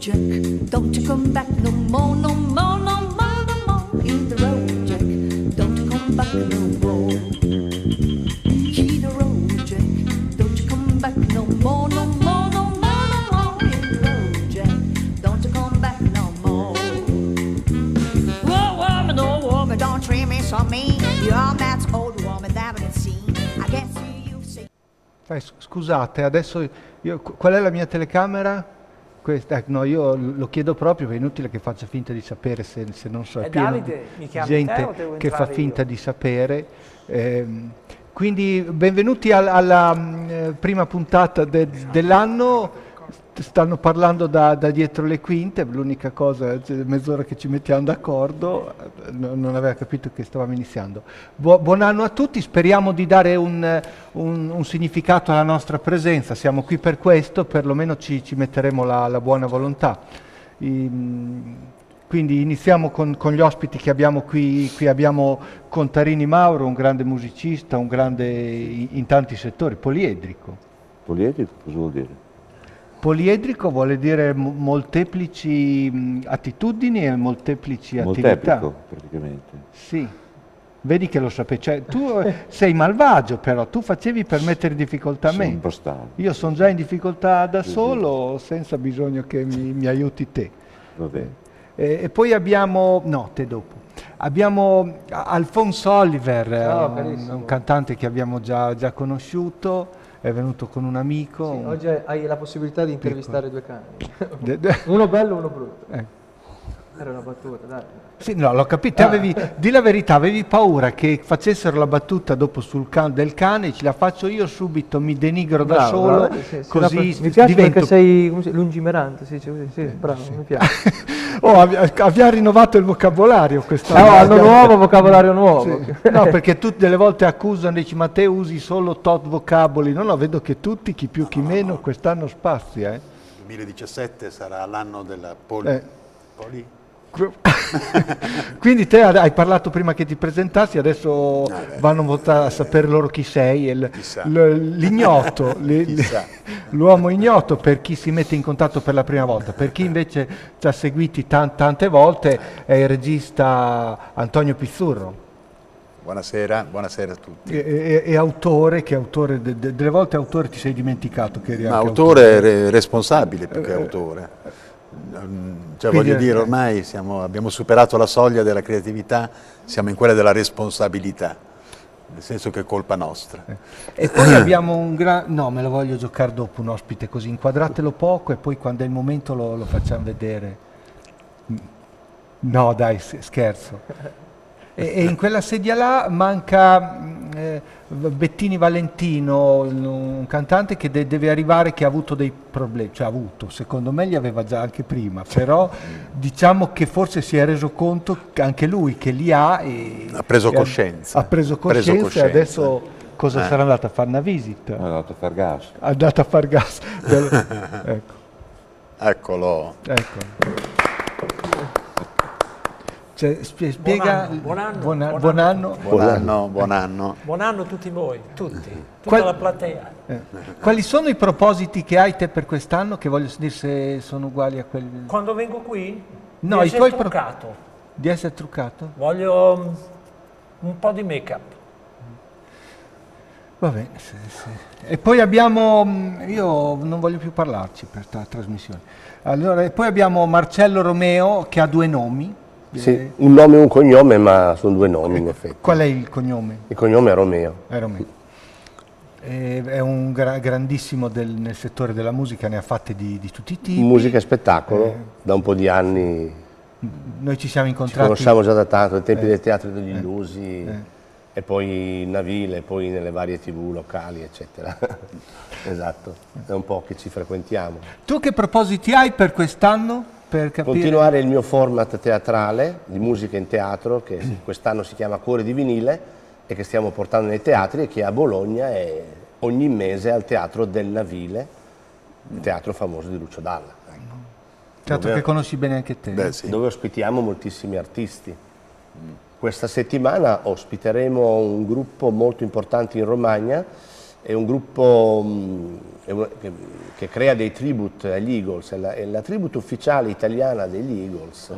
Jack. Don't you come back no more, no more, no more, no more. Hit the road, Jack. Don't you come back no more. Hit the road, Jack. Don't you come back no more, no more, no more, no more. Hit the road, Jack. Don't you come back no more. Oh woman, don't treat me so mean. You're that old woman that I've seen. I guess you've seen. Scusate, adesso qual è la mia telecamera? Questa, no, io lo chiedo proprio perché è inutile che faccia finta di sapere se non so, è pieno Davide, mi chiami gente te o devo che fa entrare finta io? di sapere. Quindi benvenuti alla prima puntata dell'anno. Stanno parlando da dietro le quinte, l'unica cosa, mezz'ora che ci mettiamo d'accordo, non aveva capito che stavamo iniziando. Buon anno a tutti, speriamo di dare un significato alla nostra presenza, siamo qui per questo, perlomeno ci metteremo la buona volontà. Quindi iniziamo con gli ospiti che abbiamo qui abbiamo Contarini Mauro, un grande musicista, un grande in tanti settori, poliedrico. Poliedrico cosa vuol dire? Poliedrico vuole dire molteplici attitudini e molteplici attività. Molteplico, praticamente. Sì, vedi che lo sapevi. Cioè, tu sei malvagio però, tu facevi per mettere in difficoltà a me. Sono un po' stanco. Io sono già in difficoltà da solo, senza bisogno che mi aiuti te. Va bene. E poi abbiamo, no, te dopo. Abbiamo Alphonse Oliver, un cantante che abbiamo già conosciuto. È venuto con un amico. Sì, oggi hai la possibilità di intervistare due cani. Uno bello e uno brutto. Era una battuta, dai. Sì, no, l'ho capito. Di la verità, avevi paura che facessero la battuta dopo del cane, ce la faccio io subito, mi denigro da solo, così mi piace perché sei lungimirante, sì, bravo, mi piace. Abbiamo rinnovato il vocabolario quest'anno. Anno nuovo, vocabolario nuovo. Sì. No, perché tutte delle volte accusano, dici, ma te usi solo tot vocaboli. No, vedo che tutti, chi più chi meno, quest'anno spazia. 2017 sarà l'anno della poli. Quindi te hai parlato prima che ti presentassi, adesso vanno a sapere loro chi sei, l'ignoto, l'uomo ignoto per chi si mette in contatto per la prima volta. Per chi invece ci ha seguiti tante volte è il regista Antonio Pizzurro. Buonasera a tutti. E autore, delle volte autore ti sei dimenticato che eri anche autore responsabile più che autore. Cioè, voglio dire, ormai abbiamo superato la soglia della creatività, siamo in quella della responsabilità, nel senso che è colpa nostra. E poi abbiamo no, me lo voglio giocare dopo un ospite così, inquadratelo poco e poi quando è il momento lo facciamo vedere. No dai, scherzo. E in quella sedia là manca Bettini Valentino, un cantante che deve arrivare, che ha avuto dei problemi, secondo me li aveva già anche prima, però diciamo che forse si è reso conto anche lui che li ha e ha preso coscienza. Ha preso coscienza e adesso cosa sarà andato a fare una visita? È andato a far gas. È andato a far gas. Ecco. Eccolo. Spiega. Buon anno. Buon anno a tutti voi, tutta la platea. Quali sono i propositi che hai te per quest'anno, che voglio dire se sono uguali a quelli? Quando vengo qui? No, di essere truccato. Di essere truccato? Voglio un po' di make-up. Va bene, sì. E poi abbiamo, io non voglio più parlarci per la trasmissione. Allora, e poi abbiamo Marcello Romeo che ha due nomi. Sì, un nome e un cognome, ma sono due nomi in effetti. Qual è il cognome? Il cognome è Romeo. È Romeo. È un grandissimo nel settore della musica, ne ha fatte di tutti i tipi. Musica e spettacolo, da un po' di anni. Noi ci siamo incontrati. Ci conosciamo già da tanto, ai tempi del Teatro degli Illusi, e poi in Navile, poi nelle varie TV locali, eccetera. Esatto, è un po' che ci frequentiamo. Tu che propositi hai per quest'anno? Per continuare il mio format teatrale di musica in teatro, che quest'anno si chiama Cuore di Vinile e che stiamo portando nei teatri, e che a Bologna è ogni mese al Teatro del Navile, il teatro famoso di Lucio Dalla. Teatro che conosci bene anche te. Beh, sì. Dove ospitiamo moltissimi artisti. Questa settimana ospiteremo un gruppo molto importante in Romagna, è un gruppo che crea dei tribute agli Eagles, è la tribute ufficiale italiana degli Eagles,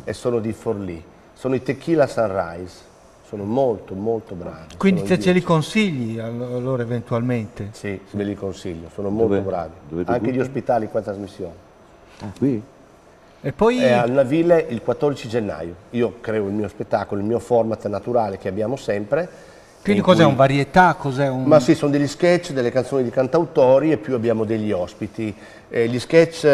e sono di Forlì, sono i Tequila Sunrise, sono molto molto bravi. Quindi te ce li consigli allora eventualmente? Sì, ve li consiglio, sono molto bravi. Anche gli ospitali qua in trasmissione. Ah, qui? E poi... È al Navile il 14 gennaio. Io creo il mio spettacolo, il mio format naturale che abbiamo sempre. Quindi cos'è, un varietà? Cos'è un... Ma sì, sono degli sketch, delle canzoni di cantautori e più abbiamo degli ospiti. Gli sketch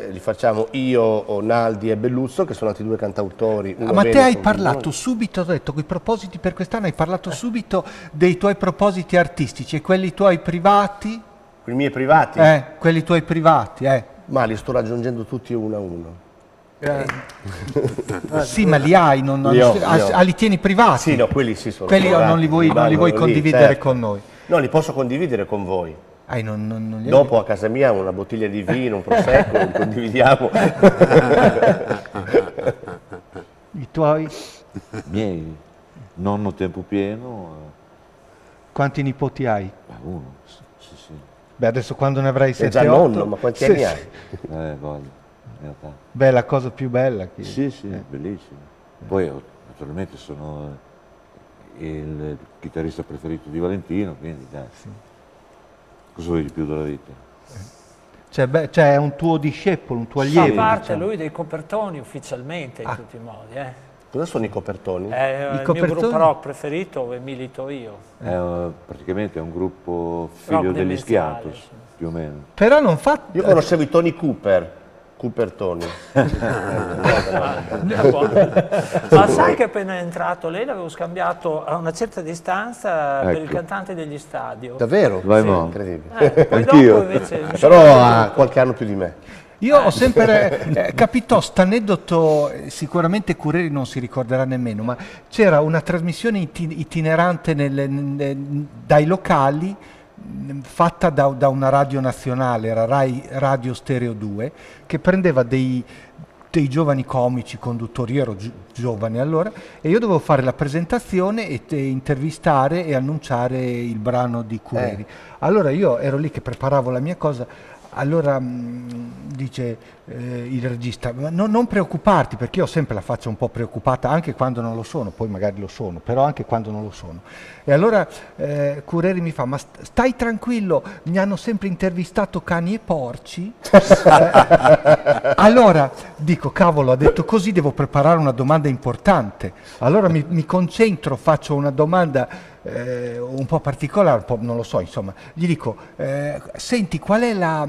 li facciamo io, Naldi e Belluzzo, che sono altri due cantautori. Ma te hai parlato subito, ho detto, con i propositi per quest'anno, hai parlato subito dei tuoi propositi artistici e quelli tuoi privati? I miei privati? Quelli tuoi privati, Ma li sto raggiungendo tutti uno a uno. Sì, ma li hai, li tieni privati? Sì, no, quelli sì sono. Quelli non li vuoi condividere certo. con noi? No, li posso condividere con voi. Non Dopo a casa mia una bottiglia di vino, un prosecco, li condividiamo. I tuoi? Miei. Nonno tempo pieno. Quanti nipoti hai? Uno, sì, sì. Beh, adesso quando ne avrai 7-8... È già nonno, ma quanti anni hai? Voglio. Beh, la cosa più bella. Sì, bellissimo. Poi naturalmente sono il chitarrista preferito di Valentino, quindi dai. Sì. Cosa vuoi di più dalla vita? Cioè, è un tuo discepolo, un tuo allievo. Fa parte lui dei copertoni ufficialmente in tutti i modi. Cosa sono i copertoni? È il mio gruppo rock preferito dove milito io. Praticamente è un gruppo figlio degli Schiatos, sì. Più o meno. Però non fa... Io conoscevo i Tony Coopertoni. Ma sai che appena è entrato lei l'avevo scambiato a una certa distanza per il cantante degli Stadio. Davvero? Vai, sì. Incredibile. Poi dopo invece... Però ha qualche anno più di me. Io ho sempre capito st'aneddoto, sicuramente Cureri non si ricorderà nemmeno, ma c'era una trasmissione itinerante dai locali fatta da una radio nazionale, era Rai Radio Stereo 2, che prendeva dei giovani comici, conduttori, io ero giovane allora, e io dovevo fare la presentazione e intervistare e annunciare il brano di Cureri. Allora io ero lì che preparavo la mia cosa. Allora dice il regista, ma non preoccuparti, perché io ho sempre la faccia un po' preoccupata, anche quando non lo sono, poi magari lo sono, però anche quando non lo sono. E allora Cureri mi fa, ma stai tranquillo, mi hanno sempre intervistato cani e porci. Allora dico, cavolo, ha detto così, devo preparare una domanda importante. Allora mi concentro, faccio una domanda un po' particolare, un po', non lo so, insomma, gli dico, senti, qual è la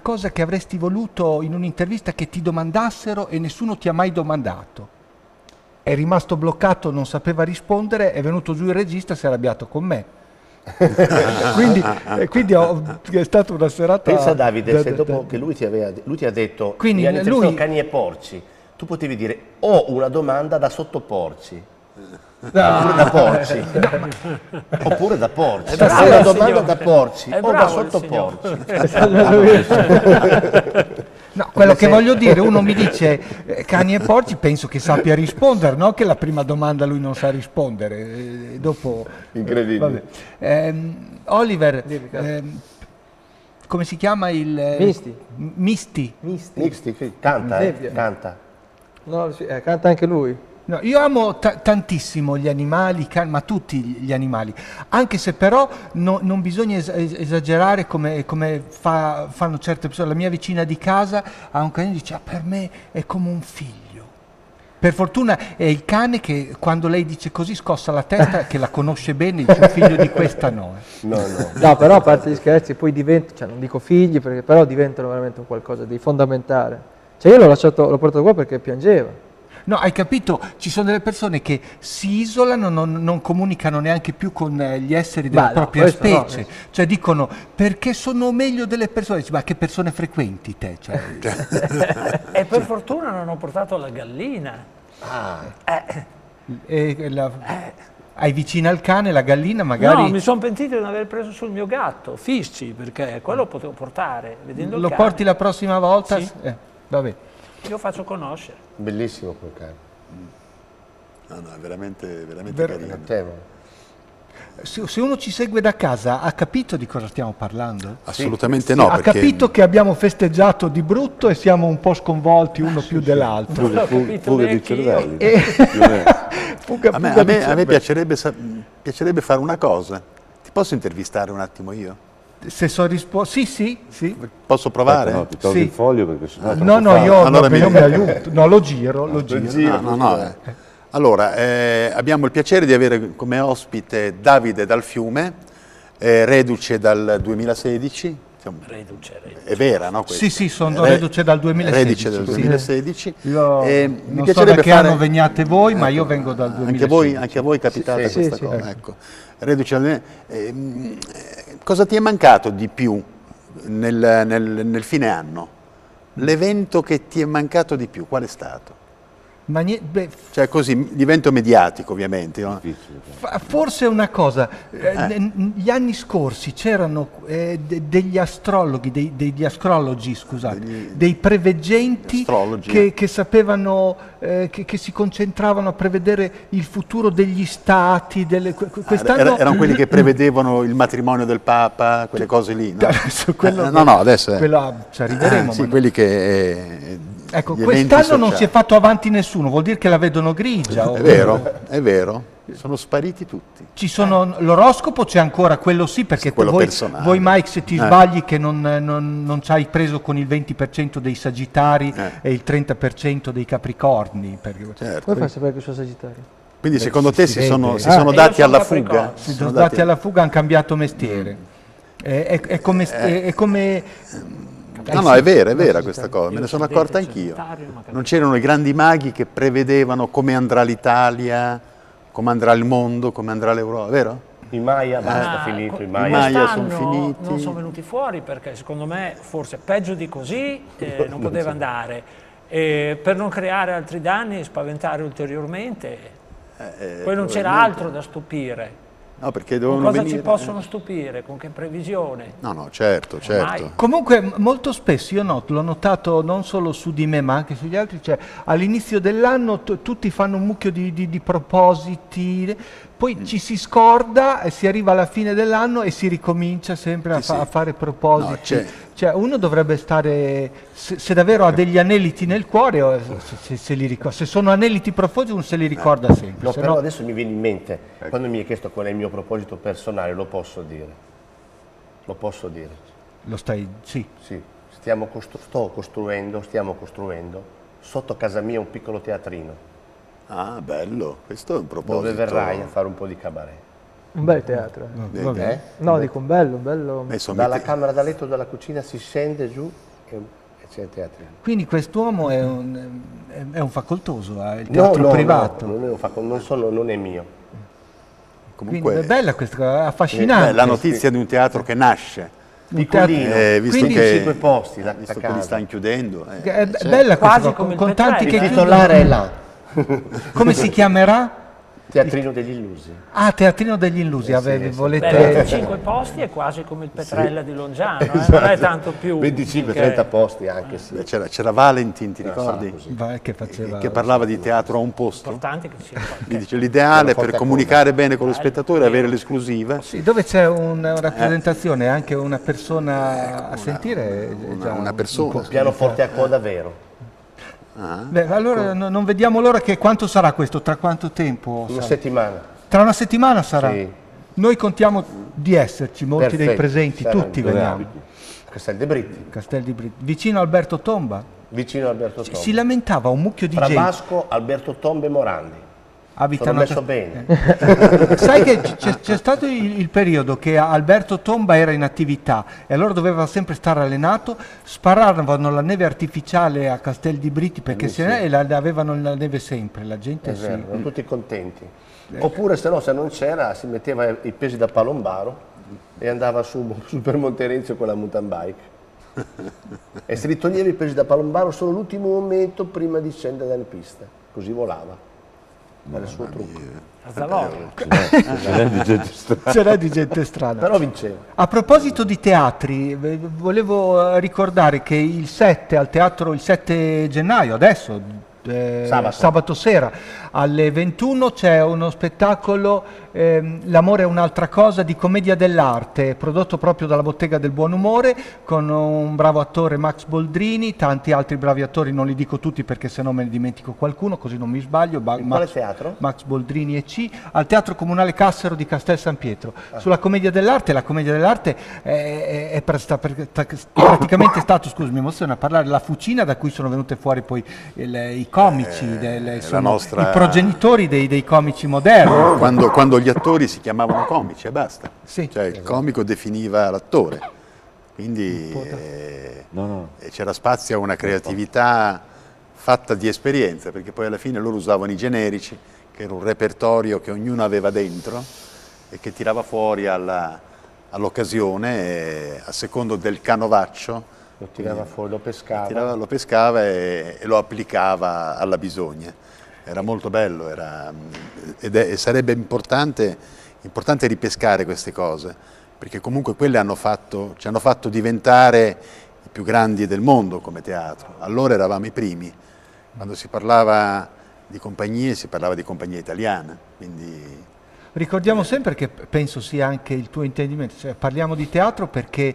cosa che avresti voluto in un'intervista che ti domandassero e nessuno ti ha mai domandato? È rimasto bloccato, non sapeva rispondere, è venuto giù il regista, si è arrabbiato con me. quindi è stata una serata... Pensa Davide, se dopo che lui ti ha detto, quindi mi hanno interessato cani e porci, tu potevi dire, ho una domanda da sottoporci. Oppure da porci, oppure da porci. È una domanda da porci o da sottoporci. No, quello che voglio dire, uno mi dice cani e porci, penso che sappia rispondere, no? Che la prima domanda lui non sa rispondere. Dopo, incredibile. Oliver, come si chiama il... Misti. Misti, canta. No, sì, canta anche lui. No, io amo tantissimo gli animali, ma tutti gli animali, anche se però non bisogna esagerare come fanno certe persone. La mia vicina di casa ha un cane e dice, per me è come un figlio. Per fortuna è il cane che quando lei dice così scossa la testa, che la conosce bene, dice un figlio di questa no. No, però a parte gli scherzi poi diventano, cioè non dico figli, perché però diventano veramente un qualcosa di fondamentale. Cioè io l'ho portato qua perché piangeva. No, hai capito? Ci sono delle persone che si isolano, non comunicano neanche più con gli esseri della propria specie. No. Cioè dicono, perché sono meglio delle persone? Dici, ma che persone frequenti te? Cioè, e per fortuna non ho portato la gallina. Hai vicino al cane la gallina magari? No, mi sono pentito di non aver preso sul mio gatto, Fisci, perché quello potevo portare. Vedendo lo il cane. Porti la prossima volta? Sì. Vabbè. Io faccio conoscere. Bellissimo quel cane. No, è veramente carino. Se uno ci segue da casa, ha capito di cosa stiamo parlando? Assolutamente no, Ha perché capito che abbiamo festeggiato di brutto e siamo un po' sconvolti uno più dell'altro. L'ho capito Fuga di neanche io. cervelli. E- Più o meno. Fuga- a me, fuga a me- di a me cervello. piacerebbe fare una cosa. Ti posso intervistare un attimo io? Se so risposto, sì. Posso provare? No, ti tolgo Sì. il foglio perché sennò è No, troppo facile. io Allora mi aiuto. No, lo giro. No. Allora, abbiamo il piacere di avere come ospite Davide Dal Fiume, reduce dal 2016. Reduce. È vera, no? questa? Sì, sono reduce dal 2016. Reduce dal sì. 2016. Io mi non so da piacerebbe che fare... anno veniate voi, ma io vengo dal 2016. Anche a voi è capitata Sì, questa sì, cosa. Ecco. Reduce dal- cosa ti è mancato di più nel fine anno? L'evento che ti è mancato di più, qual è stato? Cioè così, l'evento mediatico ovviamente. No? Forse una cosa, gli anni scorsi c'erano degli astrologhi, degli astrologi, scusate, dei preveggenti che sapevano, che si concentravano a prevedere il futuro degli stati. Quest'anno Erano quelli che prevedevano il matrimonio del Papa, quelle cose lì. No, Adesso quello- no, adesso quello ci arriveremo. sì, ma quelli che... ecco, gli eventi quest'anno non sociali. si è fatto avanti nessuno, vuol dire che la vedono grigia. È vero, sono spariti tutti. Ci sono l'oroscopo, c'è ancora quello sì, perché Sì, quello voi, personale. voi Mike se ti sbagli che non ci hai preso con il 20% dei Sagittari e il 30% dei Capricorni. Perché Certo. Come fai a sapere che sono Sagittario? Quindi secondo te si sono io dati sono alla Capricorno. fuga? si sono dati alla fuga, hanno cambiato mestiere. È come No, è vera questa cosa, me ne sono accorta anch'io. Non c'erano i grandi maghi che prevedevano come andrà l'Italia, come andrà il mondo, come andrà l'Europa, vero? I Maya, basta, Ma finito, i I Maya. Maya sono quest'anno finiti. non sono venuti fuori perché secondo me forse peggio di così non poteva andare. Per non creare altri danni e spaventare ulteriormente, poi non c'era altro da stupire. No, perché Con dovevano cosa venire... ci possono stupire? Con che previsione? No, certo. Ormai. Comunque molto spesso l'ho notato non solo su di me ma anche sugli altri, cioè all'inizio dell'anno tutti fanno un mucchio di propositi, poi ci si scorda e si arriva alla fine dell'anno e si ricomincia sempre a fare propositi. No, c'è. Cioè uno dovrebbe stare, se davvero ha degli aneliti nel cuore, o se li ricorda, se sono aneliti profondi uno se li ricorda sempre. No, se però no- adesso mi viene in mente, quando mi hai chiesto qual è il mio proposito personale, lo posso dire. Lo posso dire. lo stai, sì. Sì, stiamo costruendo sotto casa mia un piccolo teatrino, Ah, bello, questo è un proposito. dove verrai a fare un po' di cabaret. Un bel teatro. Eh? No, dico un bello. Messo Dalla camera da letto dalla cucina si scende giù e c'è il teatrino. Quindi quest'uomo è un facoltoso, ha il teatro privato. Non è mio. Quindi Comunque, è bella questa cosa, affascinante. la notizia di un teatro che nasce, Un teatro- Piccolino, visto Quindi che, 5 posti da visto che casa. li stanno chiudendo. È bella questa Quasi cosa, come il con tanti Petrelli. che Il chiudono. titolare è là, Come si chiamerà? Teatrino degli illusi. Ah, Teatrino degli Illusi, volete... 25 posti è quasi come il Petrella di Longiano, non è tanto più... 25-30 posti anche, sì. Beh, c'era Valentin, ti ricordi? Che faceva... Che parlava di teatro a un posto. Importante che sia Gli dice l'ideale Era per forte a comunicare bene con lo spettatore è avere l'esclusiva. Sì, dove c'è una rappresentazione, anche una persona a sentire... è già una un persona. posto. Pianoforte a coda vero. Beh, allora non vediamo l'ora che quanto sarà questo, tra quanto tempo? Una sarà? settimana. Tra una settimana sarà? Sì. Noi contiamo di esserci, molti dei Perfetto, presenti, saranno tutti dove veniamo. Castel de Britti, Castel di Britti, vicino a Alberto Tomba. vicino a Alberto Tomba. Si lamentava un mucchio di Fra gente. Vasco, Alberto Tomba e Morandi. Sono abitano messo bene. Sai che c'è stato il periodo che Alberto Tomba era in attività e allora doveva sempre stare allenato, sparavano la neve artificiale a Castel di Britti perché se no avevano la neve sempre, la gente È si... vero, erano tutti contenti. Oppure se no, se non c'era, si metteva i pesi da palombaro e andava su per Monterenzio con la mountain bike. E si ritoglieva i pesi da palombaro solo l'ultimo momento prima di scendere dalle piste, così volava. Era il suo trucco. Ce n'è di gente strana. Però vinceva. A proposito di teatri, volevo ricordare che il 7 al teatro, il 7 gennaio, adesso, sabato sera, alle 21 c'è uno spettacolo L'amore è un'altra cosa, di commedia dell'arte, prodotto proprio dalla Bottega del Buon Umore, con un bravo attore, Max Boldrini, tanti altri bravi attori, non li dico tutti perché sennò me ne dimentico qualcuno, così non mi sbaglio. Quale teatro? Max Boldrini e C, al Teatro Comunale Cassero di Castel San Pietro. Sulla commedia dell'arte, la commedia dell'arte è praticamente stato, scusi, mi emoziona parlare, la fucina da cui sono venute fuori poi i comici, i progenitori dei comici moderni. Quando gli attori si chiamavano comici e basta. Sì. Cioè il comico definiva l'attore, quindi c'era spazio a una creatività fatta di esperienza, perché poi alla fine loro usavano i generici, che era un repertorio che ognuno aveva dentro e che tirava fuori all'occasione, a secondo del canovaccio, Lo tirava fuori, lo pescava. lo pescava e lo applicava alla bisogna. Era molto bello, e sarebbe importante ripescare queste cose, perché comunque quelle ci hanno fatto diventare i più grandi del mondo come teatro. Allora eravamo i primi. Quando si parlava di compagnie, si parlava di compagnia italiana, quindi... Ricordiamo sempre che penso sia anche il tuo intendimento, cioè parliamo di teatro perché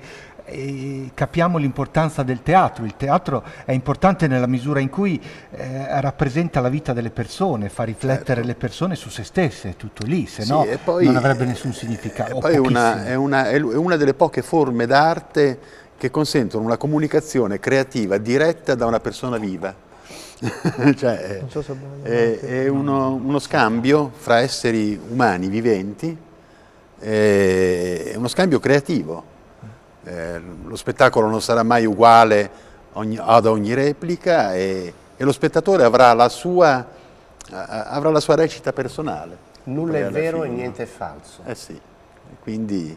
capiamo l'importanza del teatro. Il teatro è importante nella misura in cui rappresenta la vita delle persone, fa riflettere le persone su se stesse, è tutto lì, se no non avrebbe nessun significato. Poi è una delle poche forme d'arte che consentono una comunicazione creativa diretta da una persona viva. Cioè, è uno scambio fra esseri umani viventi, è uno scambio creativo. Lo spettacolo non sarà mai uguale ad ogni replica e lo spettatore avrà la sua recita personale. Nulla è vero e niente è falso. Sì, quindi...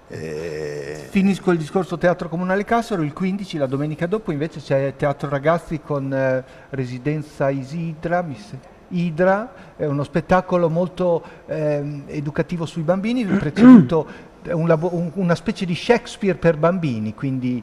Finisco il discorso Teatro Comunale Cassero, il 15, la domenica dopo invece c'è Teatro Ragazzi con Residenza Idra, è uno spettacolo molto educativo sui bambini, preceduto una specie di Shakespeare per bambini, quindi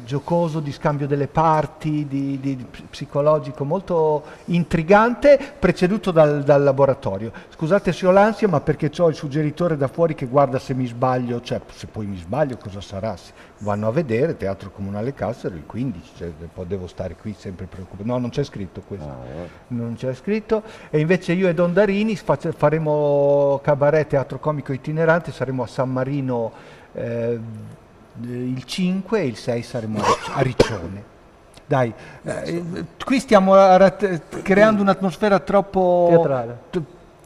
giocoso, di scambio delle parti, di psicologico, molto intrigante, preceduto dal laboratorio. Scusate se ho l'ansia, ma perché ho il suggeritore da fuori che guarda se mi sbaglio, cioè se poi mi sbaglio cosa sarà? Vanno a vedere Teatro Comunale Cassero il 15, cioè, poi devo stare qui sempre preoccupato. No, non c'è scritto questo, non c'è scritto. E invece io e Don Darini faremo cabaret, teatro comico itinerante, saremo a San Marino il 5 e il 6 saremo a Riccione. Dai, qui stiamo creando un'atmosfera troppo teatrale,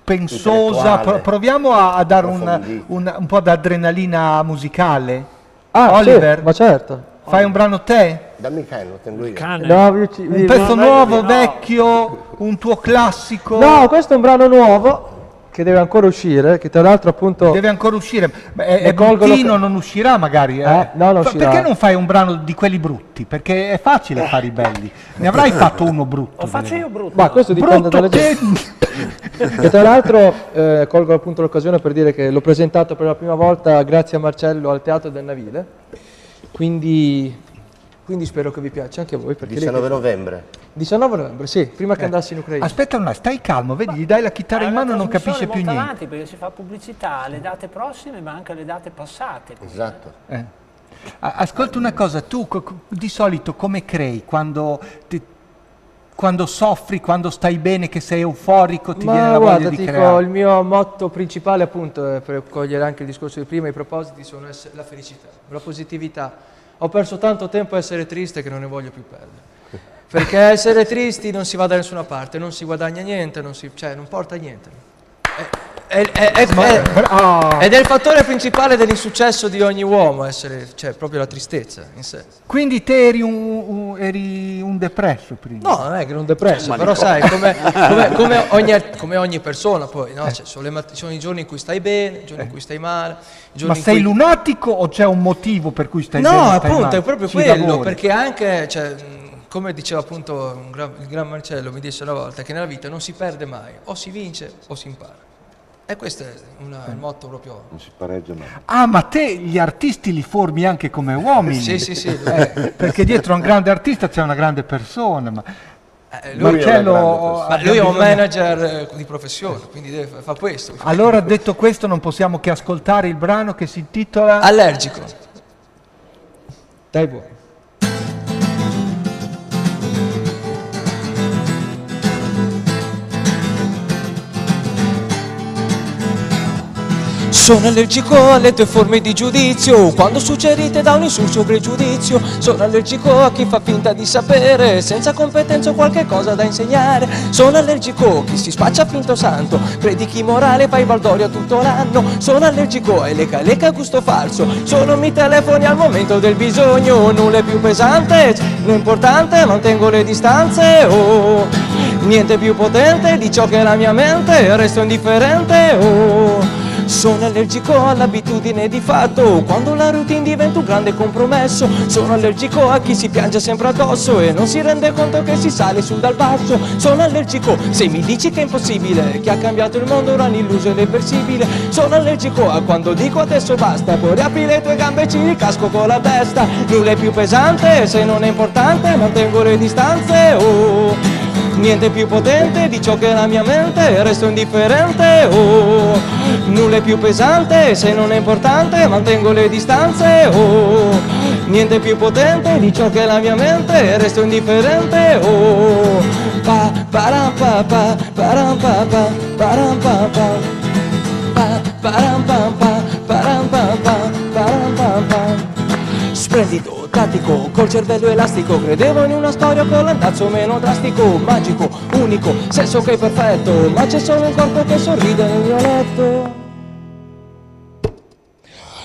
pensosa, proviamo a dare un po' d'adrenalina musicale. Oliver, sì, ma certo. Fai un brano te? Dammi il cane, lo tengo io. Un pezzo nuovo, vecchio, un tuo classico? No, questo è un brano nuovo che deve ancora uscire, che tra l'altro appunto... Deve ancora uscire, è bruttino, non uscirà magari. No, non uscirà. Perché non fai un brano di quelli brutti? Perché è facile fare i belli. Ne avrai fatto uno brutto. Lo faccio io brutto. Ma questo dipende dalle gente. E tra l'altro colgo appunto l'occasione per dire che l'ho presentato per la prima volta grazie a Marcello al Teatro del Navile, quindi spero che vi piaccia anche a voi. 19 novembre. 19 novembre, sì, prima che andassi in Ucraina. Aspetta un attimo, stai calmo, vedi, gli dai la chitarra in mano e non capisce più niente. Avanti perché si fa pubblicità alle date prossime ma anche alle date passate. Esatto. Ascolta una cosa, tu di solito come crei quando soffri, quando stai bene, che sei euforico, ti viene la voglia di creare? Il mio motto principale appunto, per cogliere anche il discorso di prima, i propositi sono la felicità, la positività. Ho perso tanto tempo a essere triste che non ne voglio più perdere. Perché essere tristi non si va da nessuna parte, non si guadagna niente, non porta a niente. Ed è il fattore principale dell'insuccesso di ogni uomo, proprio la tristezza in sé. Quindi te eri un depresso prima? No, non è che ero un depresso, però sai, come ogni persona poi, no? Sono i giorni in cui stai bene, i giorni in cui stai male. Ma sei lunatico o c'è un motivo per cui stai bene? No, appunto, è proprio quello, perché anche... come diceva appunto il gran Marcello, mi disse una volta che nella vita non si perde mai, o si vince o si impara. E questo è il motto proprio. Non si pareggia mai. Ah, ma te gli artisti li formi anche come uomini? Sì. Perché dietro a un grande artista c'è una grande persona. Marcello, Ma lui è un manager di professione, quindi fa questo. Allora, detto questo, non possiamo che ascoltare il brano che si intitola Allergico. Dai buono. Sono allergico alle tue forme di giudizio, quando suggerite da un insulso pregiudizio. Sono allergico a chi fa finta di sapere, senza competenza o qualche cosa da insegnare. Sono allergico a chi si spaccia finto santo, predichi morale, fai baldoria tutto l'anno. Sono allergico ai leca leca gusto falso, solo mi telefoni al momento del bisogno. Nulla è più pesante, non importante, mantengo le distanze. Oh, niente più potente di ciò che è la mia mente, resto indifferente. Oh, sono allergico all'abitudine di fatto, quando la routine diventa un grande compromesso. Sono allergico a chi si piange sempre addosso e non si rende conto che si sale su dal basso. Sono allergico se mi dici che è impossibile, che ha cambiato il mondo ora illuso ed irreversibile. Sono allergico a quando dico adesso basta, poi riapri le tue gambe e ci ricasco con la testa. Nulla è più pesante se non è importante, mantengo le distanze. Oh, niente più potente di ciò che è la mia mente, resto indifferente. Oh, nulla è più pesante se non è importante, mantengo le distanze. Oh, niente più potente di ciò che è la mia mente, resto indifferente. Oh, pa param pa pa param pa pa param pa pa pa param pa pa param pa pa param pa pa. Splendido, tattico, col cervello elastico, credevo in una storia con l'andazzo meno drastico, magico, unico, senso che è perfetto, ma c'è solo un corpo che sorride nel mio letto.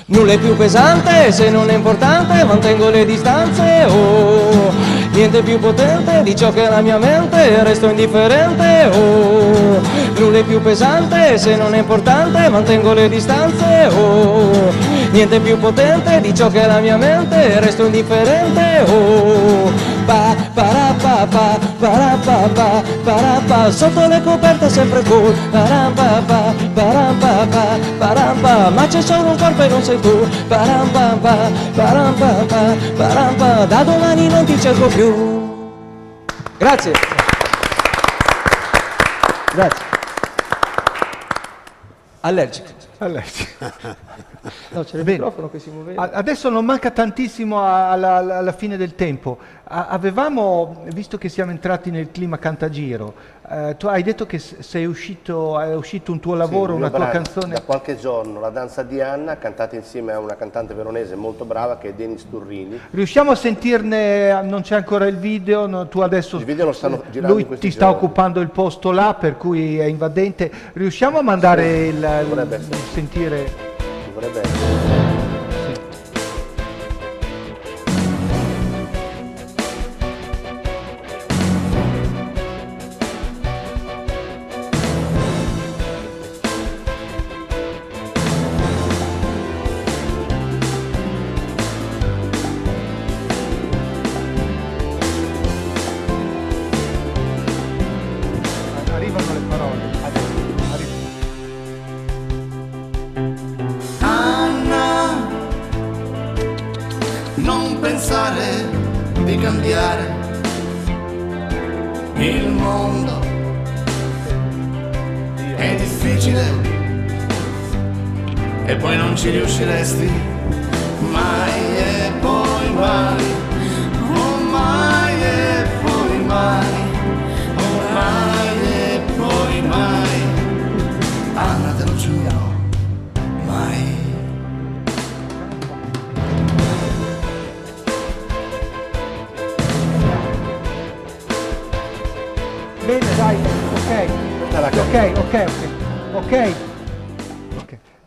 Nulla è più pesante se non è importante, mantengo le distanze. Oh, niente più potente di ciò che è la mia mente, resto indifferente. Oh, nulla è più pesante se non è importante, mantengo le distanze. Oh, niente più potente di ciò che è la mia mente, resto indifferente. Oh, pa para pa pa para pa pa para pa, sotto le coperte sempre cool. Param pa pa param pa pa param pa, ma c'è solo un corpo e non sei tu. Param pa pa param pa pa param pa, da domani non ti cerco più. Grazie. Grazie. Allergico. No, c'era il microfono che si muoveva. Adesso non manca tantissimo alla fine del tempo. Avevamo, visto che siamo entrati nel clima Cantagiro, tu hai detto che è uscito un tuo lavoro, sì, una tua brano, canzone. Da qualche giorno, La danza di Anna, cantata insieme a una cantante veronese molto brava che è Denis Turrini. Riusciamo a sentirne, non c'è ancora il video, no, tu adesso, il video lo stanno girando lui in questi ti sta giorni. occupando il posto là, per cui è invadente. Riusciamo a mandare Sì, dovrebbe essere. sentire... Dovrebbe essere. Arrivano le parole, adesso, arrivano. Anna, non pensare di cambiare il mondo, è difficile e poi non ci riusciresti mai e poi mai, oh mai e poi mai, oh mai e poi mai, Anna te lo giuro, mai. Bene, dai, ok.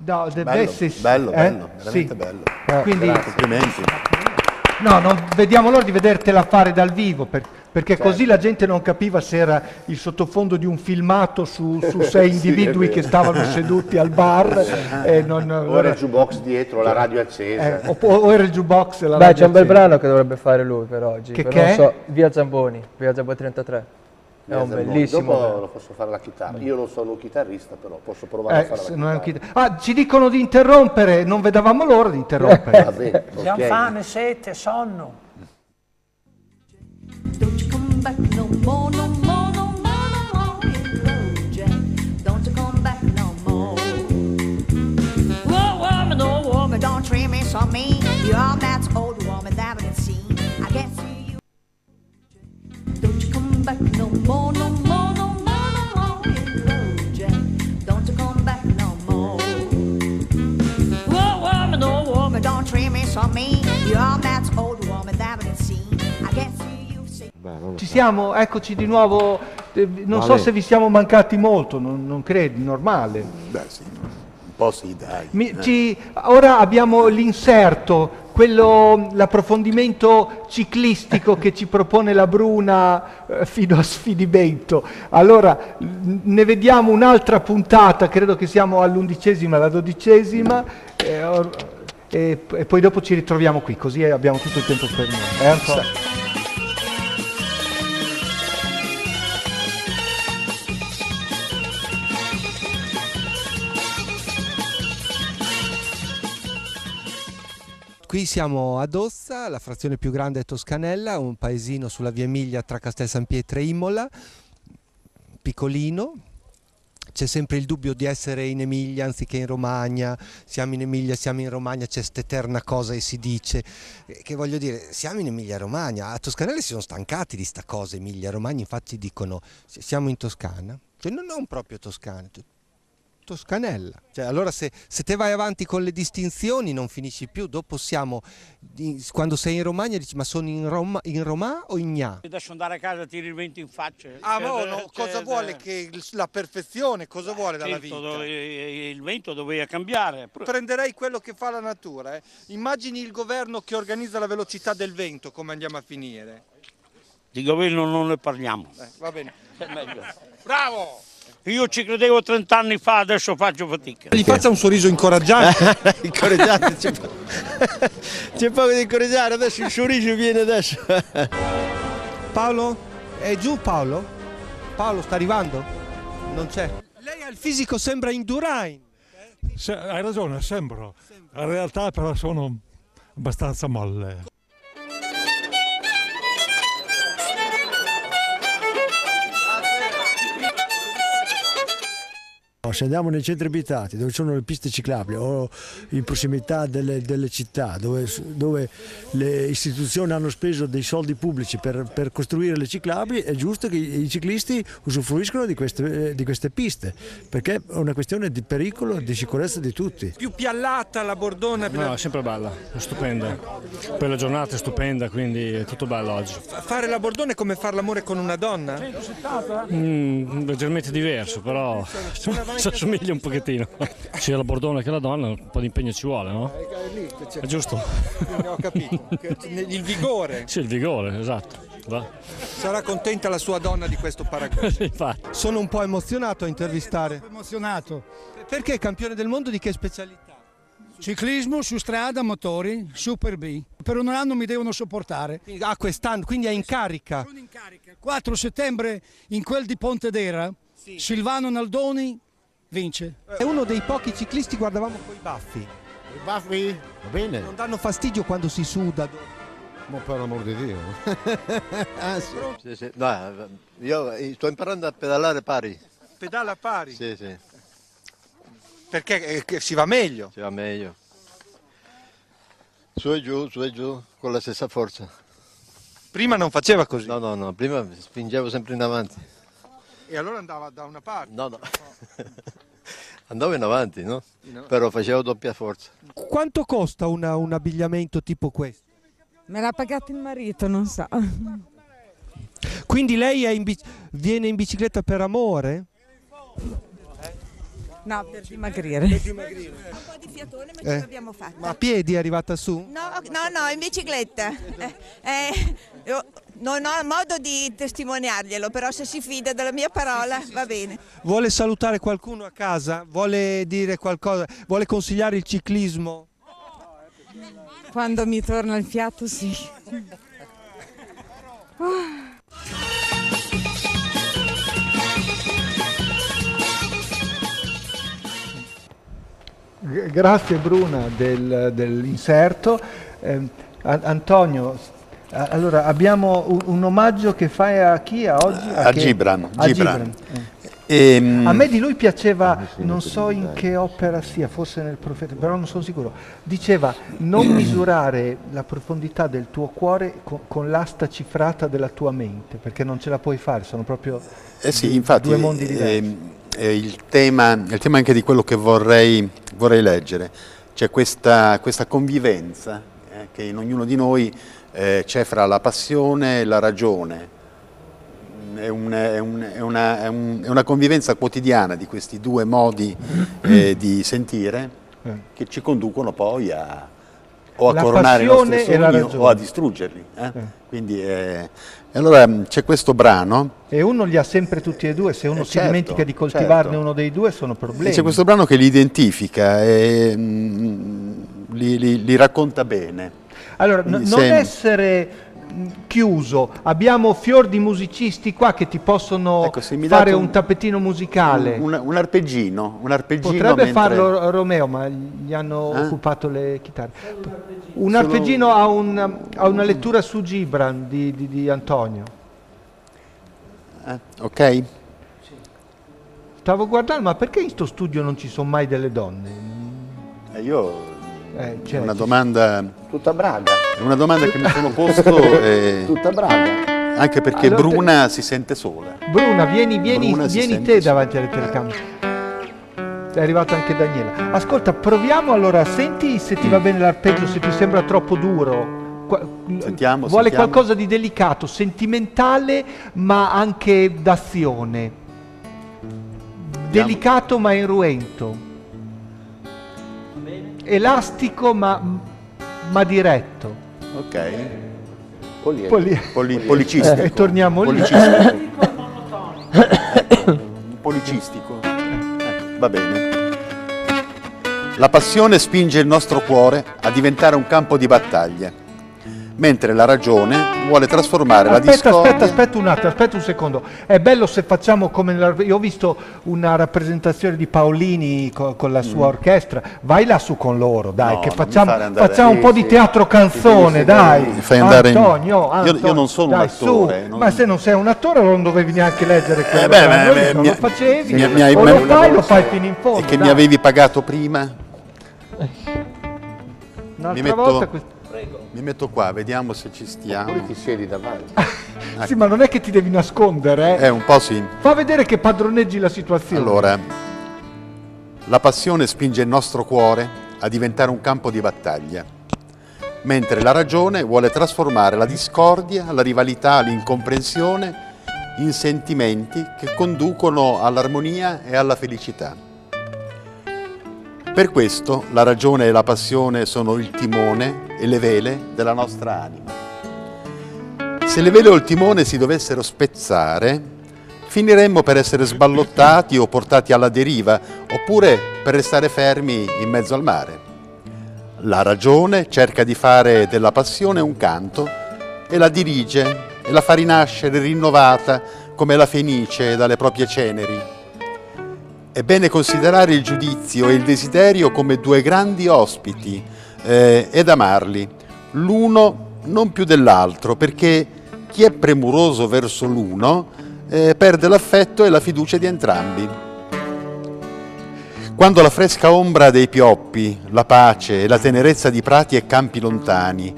No, deve Bello, essere... bello, bello, Sì. veramente bello. Quindi, Complimenti. no, non vediamo l'ora di vedertela fare dal vivo, perché così la gente non capiva se era il sottofondo di un filmato su 6 individui che stavano seduti al bar. O era il jukebox dietro, la radio accesa. O era il jukebox e la Beh, radio c'è un bel accesa. brano che dovrebbe fare lui per oggi. Che però è? non so, Via Zamboni 33. È un bellissimo. Dopo lo posso fare la chitarra. Io non sono un chitarrista, però posso provare a fare Se la non è un chitarra. ci dicono di interrompere, non vedevamo l'ora di interrompere. Va bene, Abbiamo ok. fame, sete, sonno. Don't you come back no more, no more, no more, no more. Hit the road, Jack. Don't you come back no more. Whoa, woman, oh woman, don't treat me so mean. You're that old woman that I've seen. I can't see you. Don't you come back no more, no more, no more, no more. Hit the road, Jack. Don't you come back no more. Whoa, woman, oh woman, don't treat me so mean. You're that old woman that I've seen. I can't see you. Ci siamo, eccoci di nuovo. Non so Vale. se vi siamo mancati molto, non credi, normale. Beh sì, un po' sì, dai. Ora abbiamo l'inserto, l'approfondimento ciclistico che ci propone la Bruna fino a Sfidimento. Allora, ne vediamo un'altra puntata, credo che siamo all'11ª, la 12ª, e poi dopo ci ritroviamo qui, così abbiamo tutto il tempo per noi. Antonio? Qui siamo ad Ozza, la frazione più grande è Toscanella, un paesino sulla via Emilia tra Castel San Pietro e Imola, piccolino. C'è sempre il dubbio di essere in Emilia anziché in Romagna, siamo in Emilia, siamo in Romagna, c'è st'eterna cosa e si dice, che voglio dire, siamo in Emilia-Romagna, a Toscanella si sono stancati di sta cosa, Emilia-Romagna, infatti dicono siamo in Toscana, cioè non proprio Toscana, Toscanella, cioè allora se te vai avanti con le distinzioni non finisci più, dopo siamo, quando sei in Romagna dici ma sono in Roma o in Gna? Adesso andare a casa tiri il vento in faccia. Ah, cosa vuole che la perfezione, cosa vuole dalla certo, vita? Il vento doveva cambiare. Prenderei quello che fa la natura, Immagini il governo che organizza la velocità del vento, come andiamo a finire? Di governo non ne parliamo. Va bene. È meglio. Bravo! Io ci credevo 30 anni fa, adesso faccio fatica. Gli faccia un sorriso incoraggiante. Incoraggiante, c'è poco di incoraggiare, adesso il sorriso viene adesso. Paolo? È giù Paolo? Paolo sta arrivando? Non c'è. Lei ha il fisico, sembra Indurain. Hai ragione, sembro. In realtà però sono abbastanza molle. Se andiamo nei centri abitati dove ci sono le piste ciclabili o in prossimità delle città dove le istituzioni hanno speso dei soldi pubblici per costruire le ciclabili, è giusto che i ciclisti usufruiscano di queste piste, perché è una questione di pericolo e di sicurezza di tutti. Più piallata la Bordona? No, è sempre bella, è stupenda. Poi la giornata è stupenda, quindi è tutto bello oggi. Fare la Bordona è come fare l'amore con una donna? Leggermente diverso, però si assomiglia un pochettino. Sia la Bordona che la donna, un po' di impegno ci vuole, no? È giusto. Ho capito. Il vigore. Sì, il vigore, esatto. Va. Sarà contenta la sua donna di questo paragone. Infatti. Sono un po' emozionato a intervistare. Emozionato. Perché campione del mondo di che specialità? Ciclismo su strada, motori, Super B. Per un anno mi devono sopportare. Ah, quest'anno, quindi è in carica. Sono in carica. 4 settembre in quel di Pontedera, sì. Silvano Naldoni vince. È uno dei pochi ciclisti, guardavamo coi baffi. I baffi? Va bene. Non danno fastidio quando si suda. Ma per l'amor di Dio. Ah, sì. Sì, sì. No, io sto imparando a pedalare pari. Pedala pari? Sì, sì. Perché si va meglio? Si va meglio. Su e giù, con la stessa forza. Prima non faceva così? No, prima spingevo sempre in avanti. E allora andava da una parte? No. Andavo in avanti, no? Però facevo doppia forza. Quanto costa un abbigliamento tipo questo? Me l'ha pagato il marito, non so. Quindi lei viene in bicicletta per amore? No, per dimagrire. Un po' di fiatone, ma ce l'abbiamo fatta. Ma a piedi è arrivata su? No, in bicicletta. Non ho modo di testimoniarglielo, però se si fida della mia parola va bene. Vuole salutare qualcuno a casa? Vuole dire qualcosa? Vuole consigliare il ciclismo? Quando mi torna il fiato, sì. Grazie Bruna dell'inserto. Antonio, Allora, abbiamo un omaggio che fai a chi oggi? A Gibran. A Gibran. A me di lui piaceva, non so in che opera sia, forse nel Profeta, però non sono sicuro. Diceva: non misurare la profondità del tuo cuore con l'asta cifrata della tua mente, perché non ce la puoi fare, sono proprio sì, infatti, due mondi diversi. Il tema anche di quello che vorrei leggere. C'è questa convivenza che in ognuno di noi c'è fra la passione e la ragione. È una convivenza quotidiana di questi due modi di sentire che ci conducono poi a coronare i nostri sogni o a distruggerli. Quindi, allora c'è questo brano. E uno li ha sempre tutti e due, se uno si dimentica di coltivarne uno dei due sono problemi. C'è questo brano che li identifica e li racconta bene. Allora, non essere chiuso, abbiamo fior di musicisti qua che ti possono fare un tappetino musicale. Un arpeggino. Potrebbe farlo Romeo, ma gli hanno occupato le chitarre. Un arpeggino a una lettura su Gibran di Antonio. Ok. Stavo guardando, ma perché in sto studio non ci sono mai delle donne? È una domanda. Tutta Braga. È una domanda che mi sono posto. Tutta Braga. Anche perché allora, Bruna si sente sola. Bruna, vieni te davanti alle telecamere. È arrivato anche Daniela. Ascolta, proviamo allora, senti se ti va bene l'arpeggio, se ti sembra troppo duro. Sentiamo. Vuole qualcosa di delicato, sentimentale, ma anche d'azione. Delicato ma irruento. Elastico ma diretto. Ok. Policistico. E torniamo lì. Policistico. Va bene. La passione spinge il nostro cuore a diventare un campo di battaglia, mentre la ragione vuole trasformare la discordia. Aspetta un secondo. È bello se facciamo come io ho visto una rappresentazione di Paolini con la sua orchestra. Vai lassù con loro, dai, no, che facciamo un po' di sì. teatro canzone, dai. Fai andare Antonio, io non sono un attore. Ma se non sei un attore non dovevi neanche leggere quello lo facevi, lo fai fino in fondo. E che mi avevi pagato prima? Un'altra volta mi metto qua, vediamo se ci stiamo. Oppure ti siedi davanti. Sì, ma non è che ti devi nascondere. Un po' sì. Fa vedere che padroneggi la situazione. Allora, la passione spinge il nostro cuore a diventare un campo di battaglia, mentre la ragione vuole trasformare la discordia, la rivalità, l'incomprensione in sentimenti che conducono all'armonia e alla felicità. Per questo la ragione e la passione sono il timone e le vele della nostra anima. Se le vele o il timone si dovessero spezzare, finiremmo per essere sballottati o portati alla deriva, oppure per restare fermi in mezzo al mare. La ragione cerca di fare della passione un canto e la dirige e la fa rinascere rinnovata come la fenice dalle proprie ceneri. È bene considerare il giudizio e il desiderio come due grandi ospiti ed amarli, l'uno non più dell'altro, perché chi è premuroso verso l'uno perde l'affetto e la fiducia di entrambi. Quando la fresca ombra dei pioppi, la pace e la tenerezza di prati e campi lontani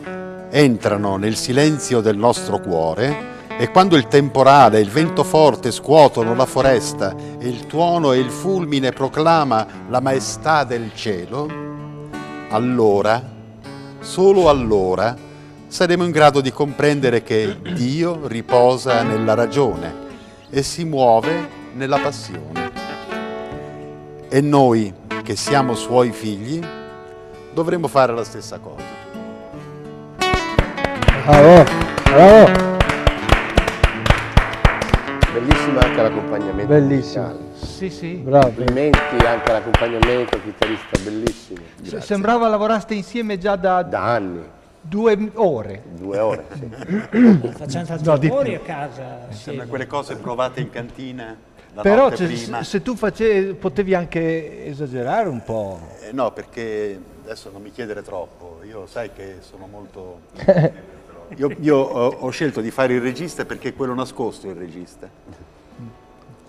entrano nel silenzio del nostro cuore, e quando il temporale e il vento forte scuotono la foresta e il tuono e il fulmine proclama la maestà del cielo, allora, solo allora, saremo in grado di comprendere che Dio riposa nella ragione e si muove nella passione. E noi, che siamo suoi figli, dovremmo fare la stessa cosa. Bravo. Bellissimo anche l'accompagnamento musicale. Sì. Bravo. Complimenti anche all'accompagnamento, chitarrista bellissimo. Grazie. Sembrava lavoraste insieme già da anni. 2 ore. 2 ore, sì. Facciamo altri lavori a casa. Sembra quelle cose provate in cantina la Però notte prima. se tu potevi anche esagerare un po'. No, perché adesso non mi chiedere troppo. Io sai che sono molto... Io ho scelto di fare il regista perché è quello nascosto il regista.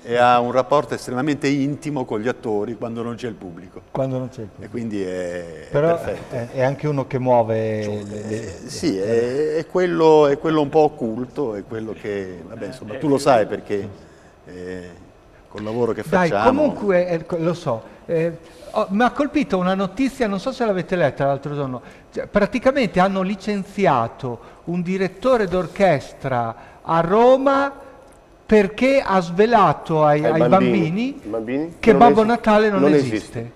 E ha un rapporto estremamente intimo con gli attori quando non c'è il pubblico. Quando non c'è il pubblico. E quindi è Però perfetto. è anche uno che muove... Sì, è quello un po' occulto, è quello che, vabbè, insomma, tu lo sai perché col lavoro che Dai, facciamo... comunque, lo so, mi ha colpito una notizia, non so se l'avete letta l'altro giorno, cioè, praticamente hanno licenziato un direttore d'orchestra a Roma perché ha svelato ai bambini che Babbo Natale non esiste.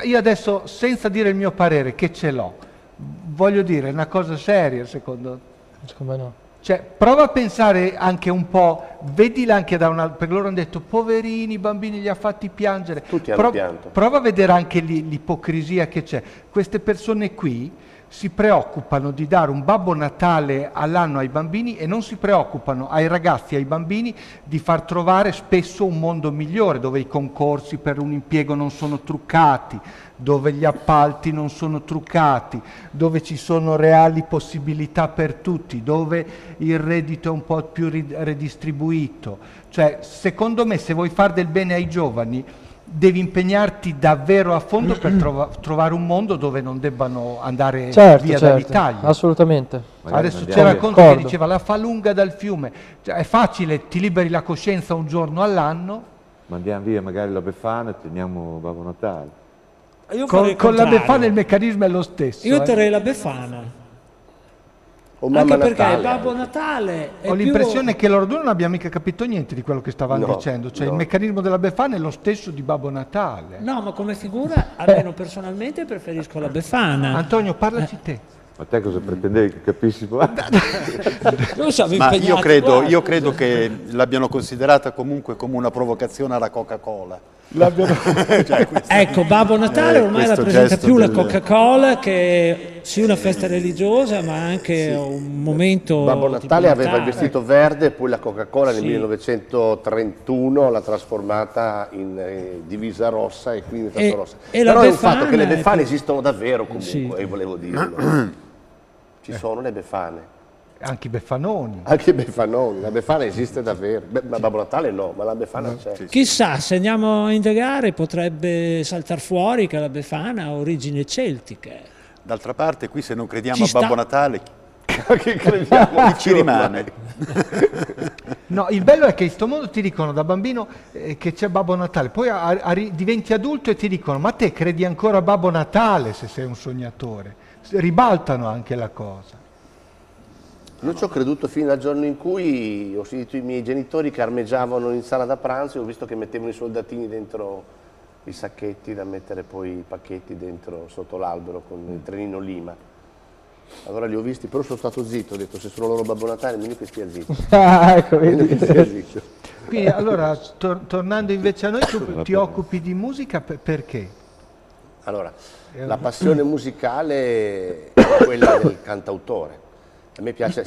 Io adesso, senza dire il mio parere, che ce l'ho, voglio dire, è una cosa seria secondo no. Cioè, prova a pensare anche un po', vedila anche da una... perché loro hanno detto, poverini, i bambini li ha fatti piangere. Tutti hanno pianto. Prova a vedere anche l'ipocrisia che c'è. Queste persone qui si preoccupano di dare un Babbo Natale all'anno ai bambini e non si preoccupano ai ragazzi e ai bambini di far trovare spesso un mondo migliore, dove i concorsi per un impiego non sono truccati, dove gli appalti non sono truccati, dove ci sono reali possibilità per tutti, dove il reddito è un po' più redistribuito. Cioè, secondo me, se vuoi fare del bene ai giovani, devi impegnarti davvero a fondo per trovare un mondo dove non debbano andare via dall'Italia. Assolutamente. Adesso c'era Conte che diceva la fa lunga dal fiume, cioè, è facile, ti liberi la coscienza un giorno all'anno. Mandiamo via magari la Befana e teniamo Babbo Natale. Io farei il Con la contrario. Befana il meccanismo è lo stesso. Io terrei la Befana. Anche perché Babbo Natale è Ho più... l'impressione che loro due non abbiamo mica capito niente di quello che stavano No, dicendo, cioè no. il meccanismo della Befana è lo stesso di Babbo Natale. No, ma come figura, almeno personalmente preferisco la Befana. Antonio, parlaci te. Ma te cosa pretendevi che capissi? Noi siamo Ma impegnati qua, io credo che l'abbiano considerata comunque come una provocazione alla Coca-Cola. Cioè, Ecco, Babbo Natale ormai questo rappresenta gesto più la del- Coca-Cola che sì una festa religiosa, ma anche un momento Babbo di Natale aveva il pietà. vestito verde, poi la Coca-Cola nel Sì. 1931 l'ha trasformata in divisa rossa e quindi è diventato rossa. e la Però è un fatto Befana che le è Befane più- esistono davvero comunque, Sì. e volevo dirlo. Ci sono le Befane. Anche i Beffanoni. Anche i Beffanoni, la Befana esiste davvero. Ma Babbo Natale no, ma la Befana c'è. Chissà, se andiamo a indagare potrebbe saltar fuori che la Befana ha origini celtiche. D'altra parte, qui se non crediamo Ci a sta. Babbo Natale, Che crediamo? chi ci rimane? No, il bello è che in sto mondo ti dicono da bambino che c'è Babbo Natale, poi diventi adulto e ti dicono ma te credi ancora a Babbo Natale se sei un sognatore. Ribaltano anche la cosa. Io ci ho creduto fino al giorno in cui ho sentito i miei genitori che armeggiavano in sala da pranzo e ho visto che mettevano i soldatini dentro i sacchetti da mettere poi i pacchetti dentro sotto l'albero con il trenino Lima. Allora li ho visti, però sono stato zitto, ho detto se sono loro Babbo Natale, meglio che stia zitto. Ecco, Meglio che stia zitto. Quindi allora, tornando invece a noi, tu ti occupi di musica perché? Allora, la passione musicale è quella del cantautore. A me piace,